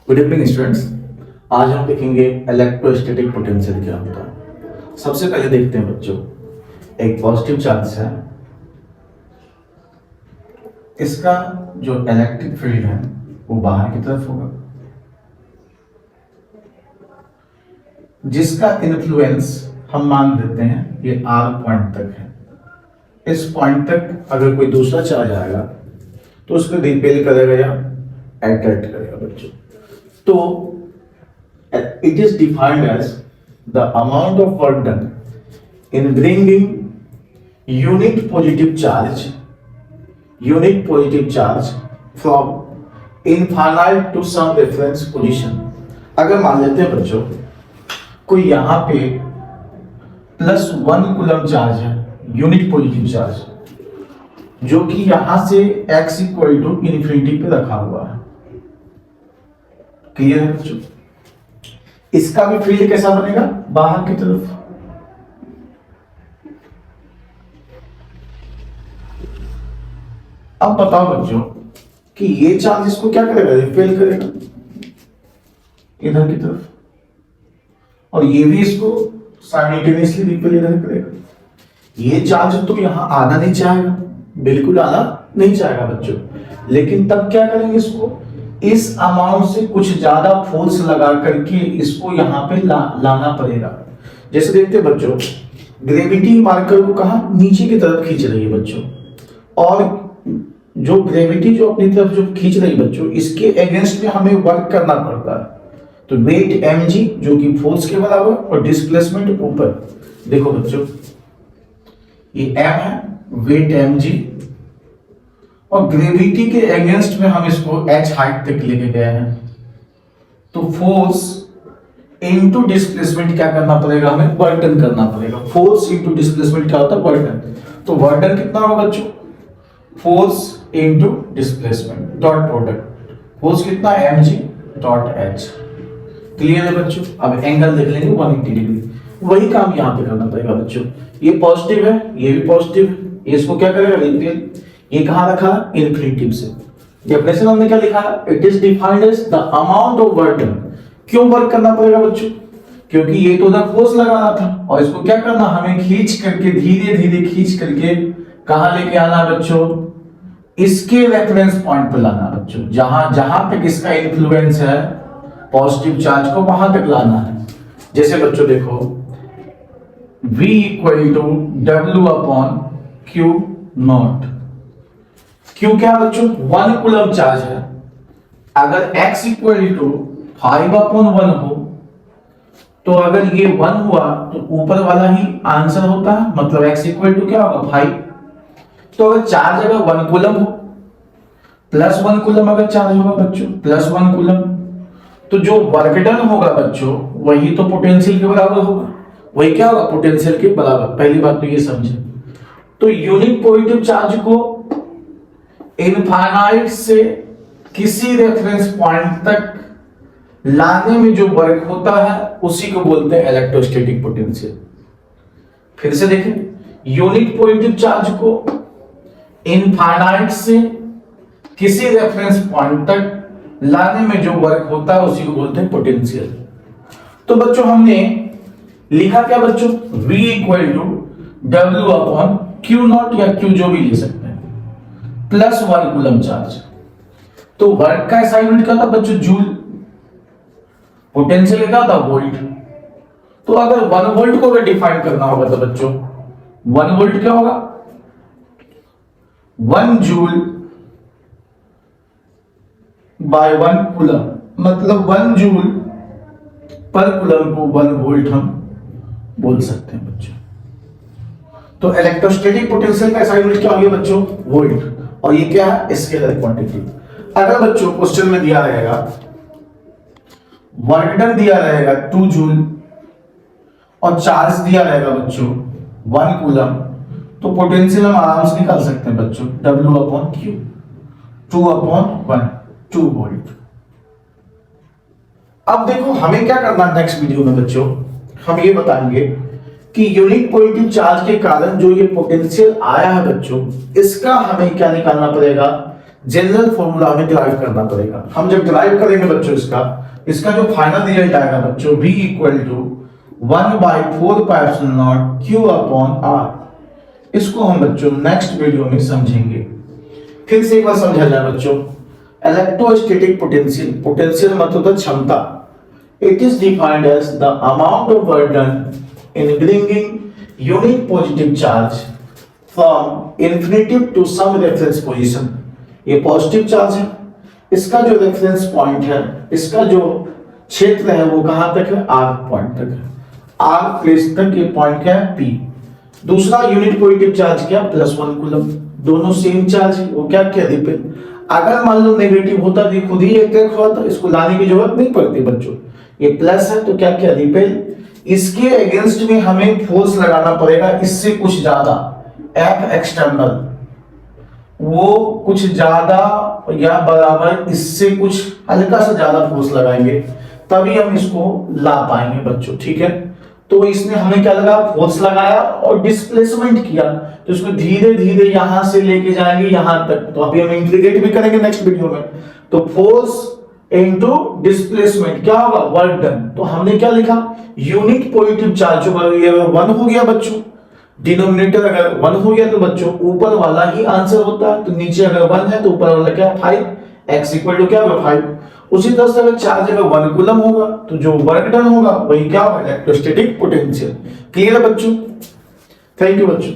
Good evening students. आज हम देखेंगे इलेक्ट्रोस्टैटिक पोटेंशियल क्या होता है। सबसे पहले देखते हैं बच्चों, एक पॉजिटिव चार्ज है, इसका जो इलेक्ट्रिक फील्ड है वो बाहर की तरफ होगा, जिसका इन्फ्लुएंस हम मान देते हैं ये R पॉइंट तक है। इस पॉइंट तक अगर कोई दूसरा चार्ज आएगा तो उसको रिपेल करेगा या अट्रैक्ट करेगा बच्चों। तो it is defined as the amount of work done in bringing unit positive charge from infinite to some reference position। अगर मान लेते हैं बच्चों कोई यहाँ पे +1 कूलम चार्ज है, यूनिट पॉजिटिव चार्ज, जो कि यहां से x इक्वल टू इन्फिनिटी पे रखा हुआ है। क्लियर है बच्चों? इसका भी फील्ड कैसा बनेगा? बाहर की तरफ। अब बताओ बच्चों कि ये चार्ज इसको क्या करेगा? रिपेल करेगा इधर की तरफ, और ये भी इसको साइमल्टेनियसली रिपेल इधर करेगा। ये चार्ज तो यहां आना नहीं चाहेगा, बिल्कुल आना नहीं चाहेगा बच्चों, लेकिन तब क्या करेंगे? इसको इस अमाउंट से कुछ ज्यादा फोर्स लगा करके इसको यहां पे लाना पड़ेगा। जैसे देखते हैं बच्चों, ग्रेविटी मार्कर को कहा नीचे की तरफ खींच रही है बच्चों, और जो ग्रेविटी जो अपनी तरफ जो खींच रही है बच्चों, इसके अगेंस्ट में हमें वर्क करना पड़ता है। तो वेट mg जो कि फोर्स के बराबर और डिस्प्लेसमेंट ऊपर। देखो बच्चों ये m है, वेट mg, और ग्रेविटी के अगेंस्ट में हम इसको h हाइट तक लेके गए हैं। तो फोर्स इनटू डिस्प्लेसमेंट क्या करना पड़ेगा? हमें वर्डन करना पड़ेगा। फोर्स इनटू डिस्प्लेसमेंट क्या होता है? वर्डन। तो वर्डन कितना होगा बच्चों? Force into displacement dot product, force कितना है? mg dot h। क्लियर है बच्चों? अब एंगल देख लेंगे 180 डिग्री। वही काम यहां पे करना पड़ेगा बच्चों। ये पॉजिटिव है, ये भी पॉजिटिव है, इसको क्या करेगा? रिपेल। ये कहां रखा? इन्फिनिटी से। डेफिनेशन हमने क्या लिखा? It is defined as the amount of work done. क्यों वर्क करना पड़ेगा बच्चों? क्योंकि ये तो उधर फोर्स लगाना था, और इसको क्या करना? हमें खींच करके धीरे धीरे खींच करके कहां लेके आना है बच्चों? इसके रेफरेंस पॉइंट पर लाना है बच्चों। जहां जहां तक इसका इन्फ्लुएंस है पॉजिटिव चार्ज को, वहां तक लाना है। जैसे बच्चों देखो V equal to W upon Q naught. Q क्या बच्चों? 1 कूलम चार्ज है। अगर X इक्वल टू 5 अपॉन 1 हो, तो अगर ये 1 हुआ तो ऊपर वाला ही आंसर होता है, मतलब X इक्वल टू क्या होगा? 5। तो अगर चार्ज अगर 1 कूलम हो, +1 कूलम अगर चार्ज होगा बच्चों, +1 कूलम, तो जो वर्क डन होगा बच्चों वही तो पोटेंशियल के बराबर होगा। वही क्या होगा? पोटेंशियल के बराबर। पहली बात तो ये समझे। तो यूनिट पॉजिटिव चार्ज को इनफाइनाइट से किसी रेफरेंस पॉइंट तक लाने में जो वर्क होता है उसी को बोलते हैं इलेक्ट्रोस्टैटिक पोटेंशियल। फिर से देखें, यूनिट पॉजिटिव चार्ज को इनफाइनाइट से किसी रेफरेंस पॉइंट तक लाने में जो वर्क होता है उसी को बोलते हैं पोटेंशियल। तो बच्चों हमने लिखा क्या बच्चों? V equal to W upon Q naught, या Q जो भी ले सकते हैं, +1 कूलम चार्ज। तो वर्क का SI यूनिट क्या था बच्चों? जूल। पोटेंशियल क्या था? वोल्ट। तो अगर 1 वोल्ट को अगर डिफाइन करना होगा तो बच्चों 1 वोल्ट क्या होगा? 1 जूल बाय 1 कूलम, मतलब 1 जूल पर कूलम को 1 वोल्ट हम बोल सकते हैं बच्चों। तो इलेक्ट्रोस्टैटिक पोटेंशियल का SI यूनिट क्या हो गया बच्चों? वोल्ट। और ये क्या है? Scalar quantity. अगर बच्चों क्वेश्चन में दिया रहेगा वर्क डन दिया रहेगा 2 जूल और चार्ज दिया रहेगा बच्चों 1 कूलम, तो पोटेंशियल हम आराम से निकाल सकते हैं बच्चों, W upon Q, 2 upon 1, 2 volt. अब देखो हमें क्या करना है नेक्स्ट वीडियो में बच्चों, हम ये बताएंगे कि यूनिट पॉजिटिव चार्ज के कारण जो ये पोटेंशियल आया है बच्चों, इसका हमें क्या निकालना पड़ेगा? जनरल फॉर्मूला हमें डिराइव करना पड़ेगा। हम जब डिराइव करेंगे बच्चों इसका जो फाइनल रिजल्ट आएगा बच्चों v equal to 1/4 q upon r। इसको हम बच्चों नेक्स्ट वीडियो में समझेंगे। फिर से एक बार समझा जाए बच्चों, इलेक्ट्रोस्टैटिक पोटेंशियल, पोटेंशियल मतलब क्षमता, it is defined as the amount of work done in bringing unit positive charge from infinity to some reference position. ये पॉजिटिव चार्ज है, इसका जो रेफरेंस पॉइंट है, इसका जो क्षेत्र है वो कहां तक है, r पॉइंट तक है। r प्लेस तक ये पॉइंट क्या है, p। दूसरा यूनिट पॉजिटिव चार्ज क्या, +1 कूलम। दोनों सेम चार्ज है, वो क्या क्या रिपेल। अगर मान लो नेगेटिव होता तो खुद ही अटैक हुआ था, इसको लाने की जरूरत नहीं पड़ती बच्चों। ये प्लस है तो क्या क्या रिपेल। इसके अगेंस्ट में हमें फोर्स लगाना पड़ेगा इससे कुछ ज्यादा, F एक्सटर्नल, वो कुछ ज्यादा या बराबर इससे कुछ हल्का सा ज्यादा फोर्स लगाएंगे तभी हम इसको ला पाएंगे बच्चों, ठीक है। तो इसने हमें क्या लगा, फोर्स लगाया और डिस्प्लेसमेंट किया, तो इसको धीरे धीरे यहां से लेके जाएंगे यहां तक। तो अभी हम इंटीग्रेट भी करेंगे नेक्स्ट वीडियो में। तो फोर्स इनटू डिस्प्लेसमेंट क्या होगा, वर्क डन। तो हमने क्या लिखा, यूनिट पॉजिटिव चार्ज होगा, ये 1 हो गया बच्चों। डिनोमिनेटर अगर 1 हो गया तो बच्चों ऊपर वाला ही आंसर होता है, तो नीचे अगर 1 है तो ऊपर वाला क्या, 5, x इक्वल टू क्या होगा 5। उसी तरह से अगर चार्ज अगर 1 कूलम होगा तो जो वर्क डन होगा वही क्या होगा, इलेक्ट्रोस्टैटिक पोटेंशियल। क्लियर है बच्चों? थैंक यू बच्चों।